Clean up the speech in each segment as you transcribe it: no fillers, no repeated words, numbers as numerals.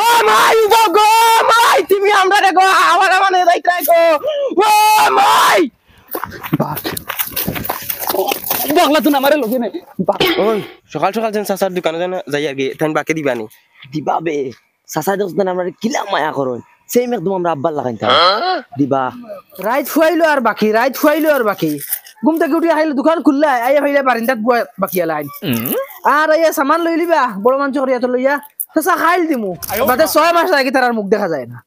ও মাই গো মাই তুমি আমরা রে গো আমার মানে যাইতাই গো ও মাই বাগলা তুই আমারে লগে নাই ওই সকাল সকাল যেন চাচার দোকানে যেন যাই আগে তাই বাকি দিবানি দিবা বে চাচা দোকান আমরা কিলা মায়া করন সেম একদম আমরা আব্বার লাগাইতা দিবা রাইত ফুয়াইলো আর বাকি ঘুম থেকে উঠি আইলে দোকান খুললা আইয়া ভাইলে বারিন্দাত বাকি আলাইন আর আইয়া সামান লই লিবা বড় মাংস করিয়া তো লইয়া চাচা খাইল দিমু বাদে 6 মাস আগে তার মুখ দেখা যায় না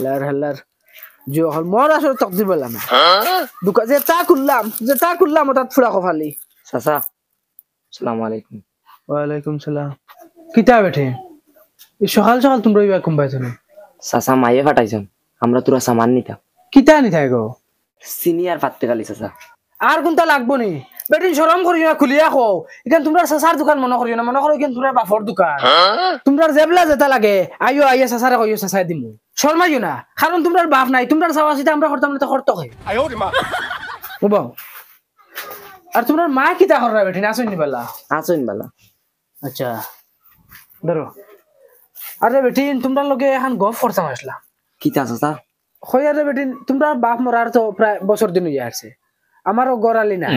লার হাল্লার যে হল মোর আসলে তকদির বললাম দোকান যে তা খুললাম তাত ফুরা কফালি চাচা আসসালামু আলাইকুম ওয়ালাইকুম সালাম কিতা বেঠে এই সকাল সকাল তোমরা ইবা কম পাইছো না চাচা মাইয়ে ফাটাইছেন আমরা তোরা সামান নিতাম কিতা নি থাই গো সিনিয়র পাত্তে গালি চাচা আর কোনটা লাগবো নি বেটিন শরম করিও না খুলিয়া কও এখান তোমরা চাচার দোকান মনে করিও না মনে করো এখান তোমরা বাপর দোকান তোমরা জেবলা যেটা লাগে আইয়া চাচারে কইও চাচাই দিমু শর্মাইও না কারণ তোমরার বাপ নাই তোমরা চাওয়া সিটা আমরা করতাম না তো করতে হয় বুবা আর তোমরা মা কিতা কররা বেটিন আসুন নি বালা আচ্ছা ধরো আরে বেটিন তোমরা লগে এখন গফ করতাম আসলাম কিতা চাচা হইয়ারে বেটিন তোমরা বাপ মরার তো প্রায় বছর দিন হইয়া আসছে আমারও গড়ালি নাই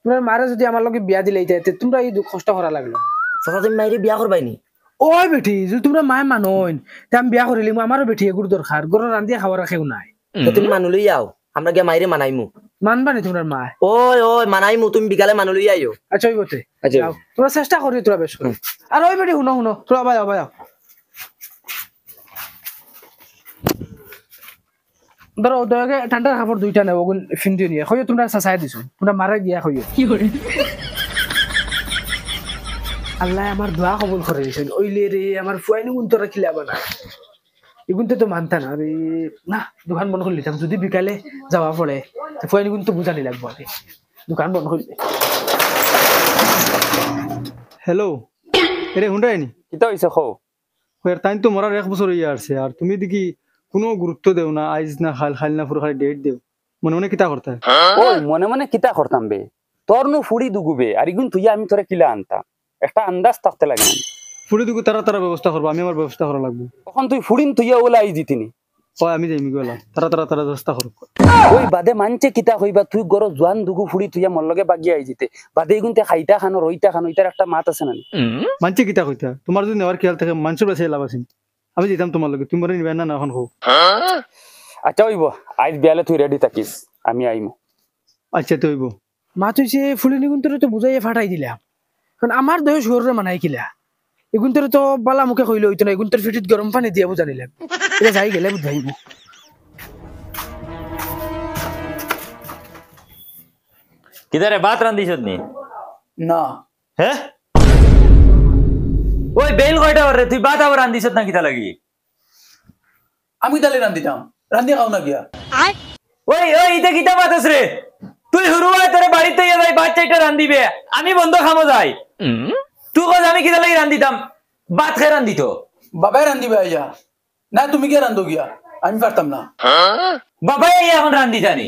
তোমার মারে যদি আমার লগে বিয়া দিলে তোমরা এই কষ্ট করা লাগলো চাচা তুমি মাইরে বিয়া করবাইনি ওই বেটি যদি তোমরা মায় মানইন তে আমি বিয়া করিলি আমারও বেটি এগুলো দরকার গরু রান্ধিয়া খাবার রাখেও নাই তুমি মানু লই আও আমরা গিয়া মাইরে মানাইমু মানবা নি তোমার মা ওই মানাইমু তুমি বিকালে মানু লই আইও আচ্ছা ওই বটে আচ্ছা তোরা চেষ্টা করি তোরা বেশ করে আর ওই বেটি শুনো তোরা বাজাও ধরো দয়াকে ঠান্ডার কাপড় দুইটা নেব ওগুন ফিন্দিও নিয়ে হইও তোমরা চাচাই দিছো তোমরা মারা গিয়া হইও কি করে আল্লাহ আমার দোয়া কবুল করে দিয়েছেন ওইলে রে আমার ফুয়াইনি গুণ তোরা খিলাবা না এগুনতে তো মানতা না রে না দোকান বন্ধ করে নিতাম যদি বিকালে যাওয়া পড়ে ফুয়াইনি গুণ তো বুঝানি লাগবো আরে দোকান বন্ধ করলে হ্যালো এরে হুন্ডাইনি কিতা হইছে খো এর টাইম তো মরার 1 বছর হইয়া আসছে আর তুমি দেখি কোনো গুরুত্ব দেও না আইজ না খাল না পুরো খালি ডেট দেও মনে কিতা করতে ওই মনে কিতা করতাম বে তোর নু ফুড়ি দুগুবে আর ইগুন তুই আমি তোরে কিলা আনতাম একটা আন্দাজ থাকতে লাগে ফুড়ি দুগু তারা ব্যবস্থা করবো আমি আমার ব্যবস্থা করা লাগবো তখন তুই ফুড়িন তুই ওলাই দিতিনি হয় আমি যাইমি গেলাম তারা ব্যবস্থা করব ওই বাদে মানছে কিতা হইবা তুই গর জোয়ান দুগু ফুড়ি তুই মর লগে বাগি আই দিতে বাদে ইগুনতে খাইতা খানো রইতা খানো ইতার একটা মাত আছে না মানছে কিতা কইতা তোমার যদি নেওয়ার খেয়াল থাকে মানুষের কাছে লাভ আছে আমি যেতাম তোমার লগে তুমি মরে নিবে না এখন হোক আচ্ছা হইব আজ বিয়ালে তুই রেডি থাকিস আমি আইমু আচ্ছা তো হইব মা তুই সে ফুলিনি গুণ তোরে তো বুঝাইয়া ফাটাই দিলাম কারণ আমার দেহ শরীরে মানাই কিলা এগুন তোরে তো বালা মুখে কইলে হইতো না এগুন তোর ফিটিত গরম পানি দিয়া বুঝা নিলাম এটা যাই গেলে বুঝাইব কিদারে ভাত রান্ধিছত নি না হ্যাঁ ওই বেল কয়টা রে তুই ভাত আবার রান্ধিছত না কিতা লাগি আমি তাহলে রান্ধিতাম রান্ধি খাও না গিয়া ওই ইটা কিতা বাতাস রে তুই হুরুয়া তোর বাড়িতে গিয়ে যাই ভাত চাইটা রান্ধিবে আমি বন্ধ খামো যাই তুই কস আমি কিতা লাগি রান্ধিতাম ভাত খাই রান্ধিত বাবাই রান্ধিবে আইয়া না তুমি কে রান্ধো গিয়া আমি পারতাম না বাবাই এখন রান্ধিতানি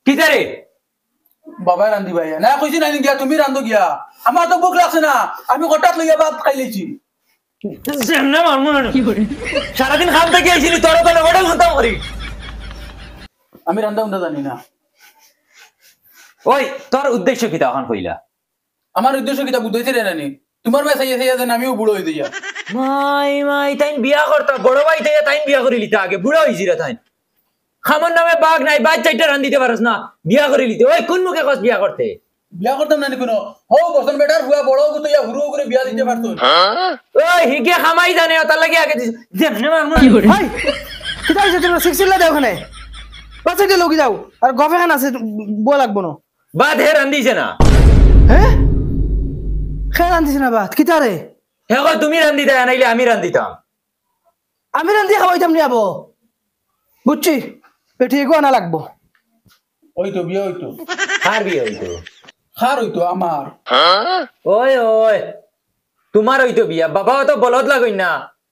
কিতা রে বাবাই রান্ধিবে আইয়া না কইছি না গিয়া তুমি রান্ধো গিয়া আমার তো ভোক লাগছে না আমি হঠাৎ লইয়া ভাত খাই লেছি সারাদিন খাম থেকে আইছিলি তোর তো ওটা ঘন্টা করি আমি রান্ধা উন্ধা জানি না ওই তোর উদ্দেশ্য কিতা এখন কইলা আমার উদ্দেশ্য কিতা বুঝাইছে রে নানি তোমার ভাই চাইয়া চাইয়া যেন আমিও বুড়ো হয়ে দিয়া মাই তাই বিয়া করতা বড় ভাই থেকে তাই বিয়া করে লিতা আগে বুড়া হইছি রে তাই খামর নামে বাঘ নাই বাদ চাইটা রান্ধিতে পারস না বিয়া করে লিতে ওই কোন মুখে কস বিয়া করতে বিয়া করতাম না কোনো হো বসন বেটার হুয়া বড় হো তো ইয়া হুরু করে বিয়া দিতে পারতো ওই হিগে খামাই জানে তার লাগি আগে জানে ভাই কিতা হইছে তোমরা সিক্সিলা দাও ওখানে বাচ্চাকে লগি যাও আর গফে খান আছে বল লাগবো না বাদ হে রান্ধিছে না হ্যাঁ খেয়ে রান্ধিছে না বাদ কিতা রে হে তুমি রান্ধিতে নাইলে আমি রান্ধিতাম আমি রান্ধি খাওয়াইতাম নি আবো বুঝছি পেটি এগো আনা লাগবো ওই তো বিয়া হইতো কার বিয়ে হইতো হার হইতো আমার ওই তোমার হইতো বিয়া বাবাও তো বলদ লাগই না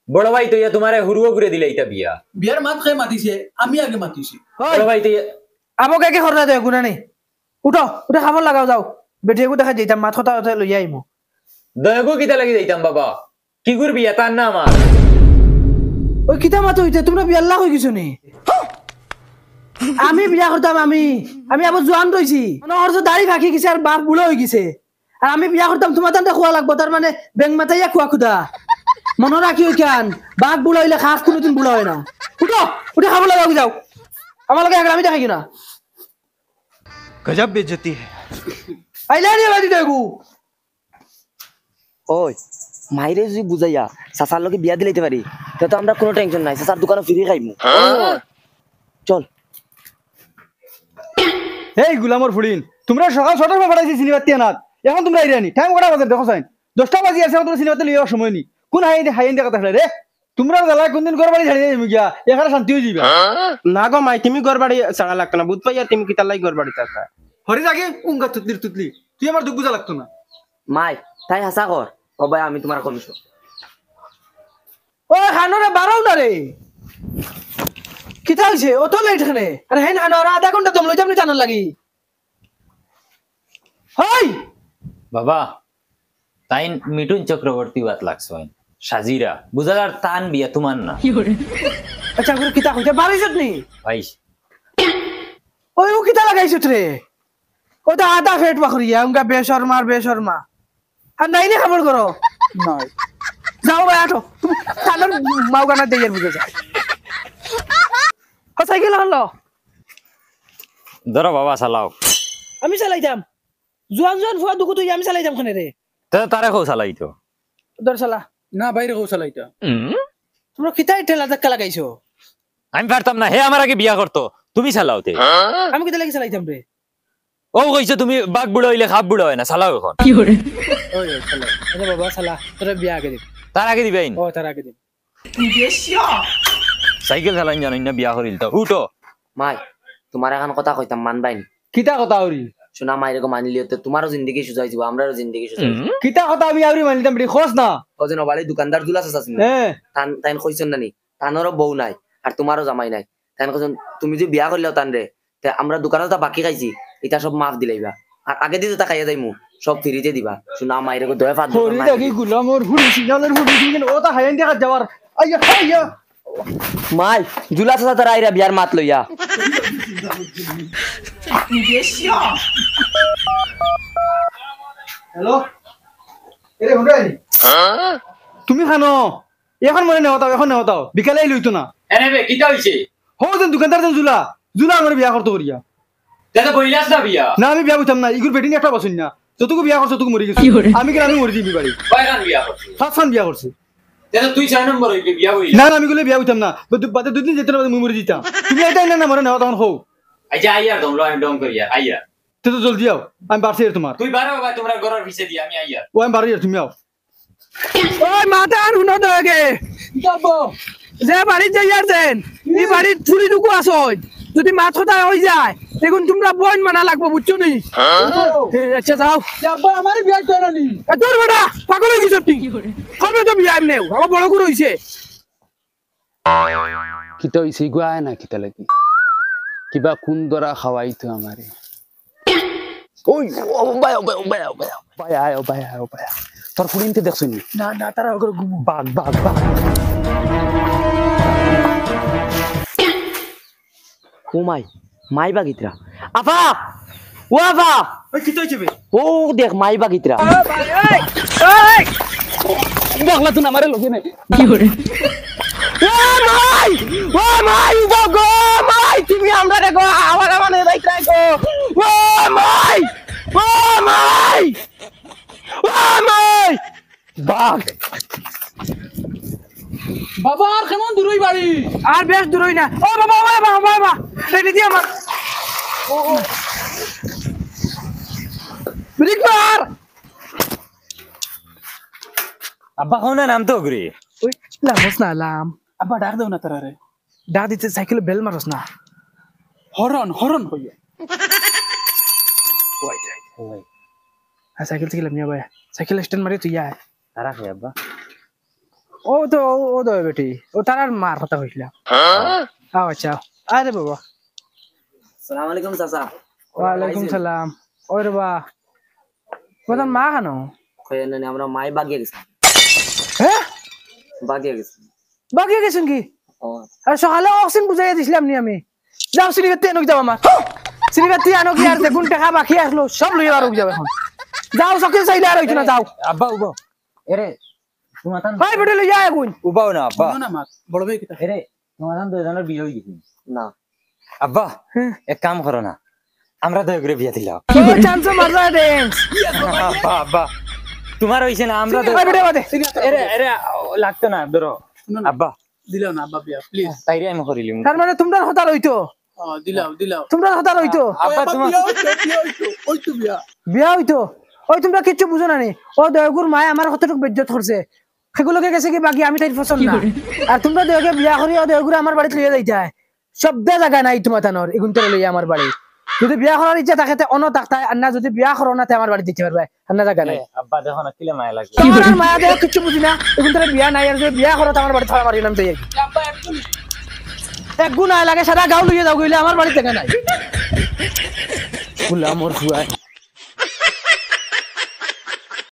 বড় ভাই তো ইয়া তোমারে হুরুও করে দিলে এটা বিয়া বিয়ার মাত খাই মাতিছে আমি আগে মাতিছি বড় ভাই তো আবো কে খরনা দে গুনা নেই উঠো খাবার লাগাও যাও বেটি এগো দেখা যাইতাম মাথা লইয়া আইমু দয়াগো কিতা লাগি যাইতাম বাবা কি করবি তার না আমার ওই কিতা মাতো হইতে তোমরা বিয়াল্লা হয়ে গেছো নি আমি বিয়া করতাম আমি আবার জোয়ান রইছি মনোহর তো দাড়ি ফাঁকি গেছে আর বাপ বুড়ো হয়ে গেছে আর আমি বিয়া করতাম তোমার তান্তে খোয়া লাগবো তার মানে বেং মাথাইয়া খোয়া খুদা মনে রাখি ওই কেন বাঘ বুড়ো হইলে খাস কোনোদিন বুড়ো হয় না উঠো উঠে খাবো লাগা যাও আমার লগে আমি দেখাই না গজব বেজ্জতি আইলে নি বাদি দেখু ওই মাইরে যদি বুঝাইয়া চাচার লগে বিয়া দিলাইতে পারি তো আমরা কোনো টেনশন নাই চাচার দোকানে ফিরে খাইমু চল এই গুলামর ফুড়িন তোমরা সকাল 6টার সময় পাঠাইছি সিনেমা তিয়ানাত এখন তোমরা আইরানি টাইম কটা বাজে দেখো সাইন 10টা বাজি আছে তোমরা সিনেমাতে লিয়ার সময় নি কোন হাইন দেখা থাকলে রে তোমরা জ্বালা কোনদিন ঘর বাড়ি ছাড়ি যাইমু গিয়া এখানে শান্তি হয়ে যাবে না গো মাই তুমি ঘর বাড়ি ছাড়া লাগতো না বুঝ পাই আর তুমি কিতার লাই ঘর বাড়ি থাকা হরি জাগে উঙ্গা তুতলি তুই আমার দুঃখ বুঝা লাগতো না মাই তাই হাসা কর ও ভাই আমি তোমার কমিছো ও খানোরে বারও না রে কিতা হইছে ও তো লেট এখানে আরে হেন খানোরা আধা ঘন্টা দম লইতে আপনি জানার লাগি হাই বাবা তাই মিঠুন চক্রবর্তী বাত লাগছো সাজিরা বুঝার তান বিয়া তোমার না আচ্ছা গুরু কিতা হইতে বাড়াইছত নি ভাই ওই ও কিতা লাগাইছত রে ও তো আধা ফেট পাখরিয়া উনকা বেশর্মা আর নাই নে খবর করো নাই যাও ভাই আটো খানোর মাউগানা দেয়ার বুঝে যা ও সাইকেল আনলো ধরো বাবা চালাও আমি চালাইতাম জোয়ান ফুয়া দুকু তুই আমি চালাইতাম খানে রে তারে কৌ চালাই তো দর চালা না বাইরে কৌশল এটা তোমরা কিতা ঠেলা ধাক্কা লাগাইছো আমি পারতাম না হে আমার আগে বিয়া করতো তুমি চালাওতে আমি কিতা লাগি চালাইতাম রে ও কইছো তুমি বাঘ বুড়ো হইলে খাপ বুড়ো হয় না চালাও এখন ওই ওই চালা আরে বাবা চালা তোরা বিয়া আগে দিন তার আগে দিবেন ও তার আগে দিন সাইকেল চালাই জানো না বিয়া করিল তো উঠো মাই তোমার এখন কথা কইতাম মানবাই নি কিতা কথা হরি শোনা মাইরে কো মানিলি তো তোমারও জিন্দগি সুজাই দিব আমরারও জিন্দগি সুজাই দিব কিতা কথা আমি আউরি মানিতাম রে খোঁজ না ও যেন বাড়ি দোকানদার দুলাস আছে হ্যাঁ তাইন কইছেন না নি তানরও বউ নাই আর তোমারও জামাই নাই তাইন কইছেন তুমি যে বিয়া করলেও তান রে তে আমরা দোকানে তা বাকি খাইছি এটা সব মাফ দিলাইবা আর আগে দিতে তা খাইয়া যাইমু সব ফ্রিতে দিবা শোনা মাইরে কো দয়া ফাদ হরি দেখি গুলামর ফুড়ি সিগনালের ফুড়ি দিন ও তা হাইন দেখা যাওয়ার আইয়া মাই জুলাস আছে তার আইরা বিয়ার মাত লইয়া হ্যালো এরে হুডাই তুমি খানো এখন মনে নেওয়াতাও এখন নেওয়াতাও বিকালে লইতো না এনে বে কিটা হইছে হো যেন দোকানদার যেন জুলা আমার বিয়া করতে করিয়া দাদা বইলাস না বিয়া না আমি বিয়া করতাম না ইগুর বেটিং একটা বসুন না যতটুকু বিয়া করছো ততটুকু মরে গেছি আমি কেন আমি মরে দিবি বাড়ি কয়খান বিয়া করছিস সাতখান বিয়া করছি দাদা তুই 6 নম্বর হইবে বিয়া হইল না আমি গুলো বিয়া করতাম না বাদে দুদিন যেতে না বাদে মুই মরে দিতাম তুমি এটাই না মরে নেওয়া তখন হো আচ্ছা আইয়া দম লয় ডং করিয়া আইয়া তো জলদি আও আমি পারছি তোমার তুই বারে বাবা তোমরা ঘরের পিছে দি আমি আইয়া ও আমি বাড়ি তুমি আও ওই মাথা আর হুনো দগে যাবো যে বাড়ি যাইয়াছেন এই বাড়ির চুরি ঢুকু আসয় যদি মাথা হয়ে যায় দেখুন তোমরা বইন মানা লাগবো বুঝছো নি আচ্ছা যাও যাবো আমার বিয়া করে নি তোর বেটা পাগল হয়ে গেছ তুই কবে তো বিয়া নেও আমার বড় করে হইছে কিতা হইছে গুয়া না কিতা লাগি কিবা কোন দরা খাওয়াইতো আমারে ওই বায়া তোর ফুড়িনতে দেখছুন না না তারা ওকে ঘুমু বাঘ ও মাই বাগিত্রা আপা ও আপা ওই কি তৈছে বে ও দেখ মাই বাগিত্রা দেখলা তুই আমারে লগে নাই তুমি আমরা দেখো আমার মানে রাইতাই গো ও মাই বাঘ বাবা আর কেমন দূরই বাড়ি আর বেশ দূরই না ও বাবা রেডি দি আমার ব্রেক মার আব্বা কোন নাম তো গরি ওই লামস না লাম আব্বা ডাক দেও না তারা রে ডাক দিতে সাইকেল বেল মারস না হরন কইয়া সাইকেল থেকে লামিয়া ভাই সাইকেল স্ট্যান্ড মারি তুই আয় তারা খাই আব্বা ও তো ও দয় বেটি ও তার মার কথা কইছিলাম আচ্ছা আরে বাবা আসসালামু আলাইকুম চাচা ওয়ালাইকুম সালাম ওই রে বা মা কেন কইয়া আমরা মাই বাগিয়ে গেছি হ্যাঁ বাগিয়ে গেছে বাকি গেছেন কি ও আর সকালে অক্সিজেন বুঝাইয়া দিছিলাম নি আমি যাও সিনিবাতি আনো যাও আমার সিনিবাতি আনো কি আর দেখুন টাকা বাকি আসলো সব লইয়া আর যাও এখন যাও সকে চাইলে আর হইতো না যাও আব্বা উবা এরে তোমার ভাই বেটে লইয়া আগুন উবাও না আব্বা না মাত বড় ভাই কিতা এরে তোমার দুজনের বিয়ে হয়ে গেছে না আব্বা এক কাম করো না আমরা দয়া করে বিয়া দিলাম চান্স মারলা ড্যান্স আব্বা আব্বা তোমার হইছে না আমরা ভাই বেটে বাদে এরে এরে লাগতো না ধরো আব্বা দিলাও না আব্বা বিয়া প্লিজ তাইরে আমি করিলিম তার মানে তোমরা হতা রইতো দিলাও তোমরা হতা রইতো আব্বা তোমার ওই তো বিয়া বিয়া হইতো ওই তোমরা কিচ্ছু বুঝো না নি ও দেয়গুর মায় আমার কতটুকু বেজ্জত করছে সেগুলোকে গেছে কি বাকি আমি তাই পছন্দ না আর তোমরা দেয়কে বিয়া করি ও দেয়গুর আমার বাড়িতে লইয়া যাইতা শব্দ জায়গা নাই তোমার তানোর এগুনতে লইয়া আমার বাড়ি যদি বিয়া করার ইচ্ছা থাকে তে অন্য থাকতায় আর না যদি বিয়া করো না তে আমার বাড়ি দিতে পারবে আর না জায়গা নাই আব্বা দেখো না কিলে মায়া লাগে তোমার আর মায়া দেয় কিচ্ছু বুঝি না এগুনতে বিয়া নাই আর যদি বিয়া করো তো আমার বাড়ি থাকা মারি নাম তাই এক গুণ লাগে সারা গাঁও লইয়া যাও গইলে আমার বাড়ি জায়গা নাই ফুলা মোর ফুয়ায়